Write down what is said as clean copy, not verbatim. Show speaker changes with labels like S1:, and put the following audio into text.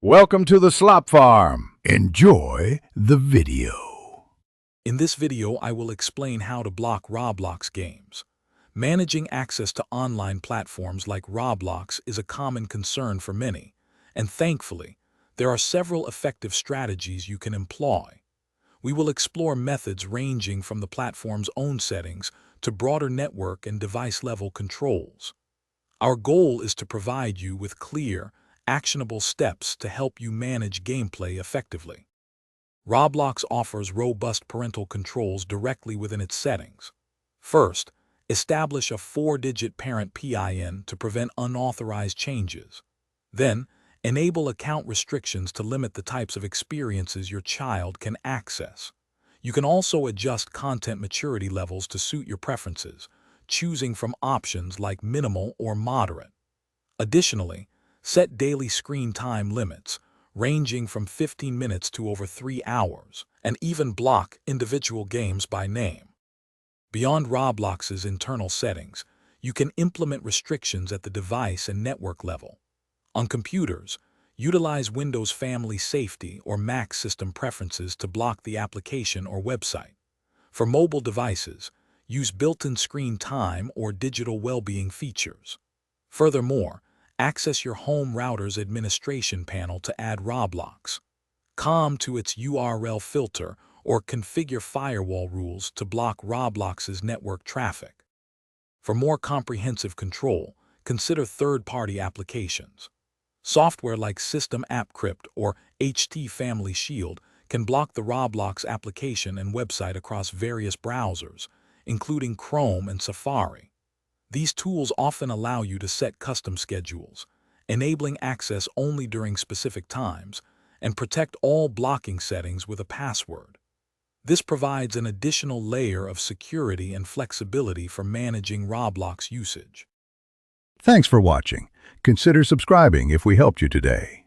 S1: Welcome to the Slop Farm. Enjoy the video.
S2: In this video, I will explain how to block Roblox games. Managing access to online platforms like Roblox is a common concern for many, and thankfully, there are several effective strategies you can employ. We will explore methods ranging from the platform's own settings to broader network and device-level controls. Our goal is to provide you with clear, actionable steps to help you manage gameplay effectively. Roblox offers robust parental controls directly within its settings. First, establish a 4-digit parent PIN to prevent unauthorized changes. Then, enable account restrictions to limit the types of experiences your child can access. You can also adjust content maturity levels to suit your preferences, choosing from options like minimal or moderate. Additionally, set daily screen time limits, ranging from 15 minutes to over 3 hours, and even block individual games by name. Beyond Roblox's internal settings, you can implement restrictions at the device and network level. On computers, utilize Windows Family Safety or Mac System Preferences to block the application or website. For mobile devices, use built-in screen time or digital well-being features. Furthermore, access your home router's administration panel to add Roblox. COM to its URL filter or configure firewall rules to block Roblox's network traffic. For more comprehensive control, consider third-party applications. Software like System App Crypt or HT Family Shield can block the Roblox application and website across various browsers, including Chrome and Safari. These tools often allow you to set custom schedules, enabling access only during specific times, and protect all blocking settings with a password. This provides an additional layer of security and flexibility for managing Roblox usage.
S1: Thanks for watching. Consider subscribing if we helped you today.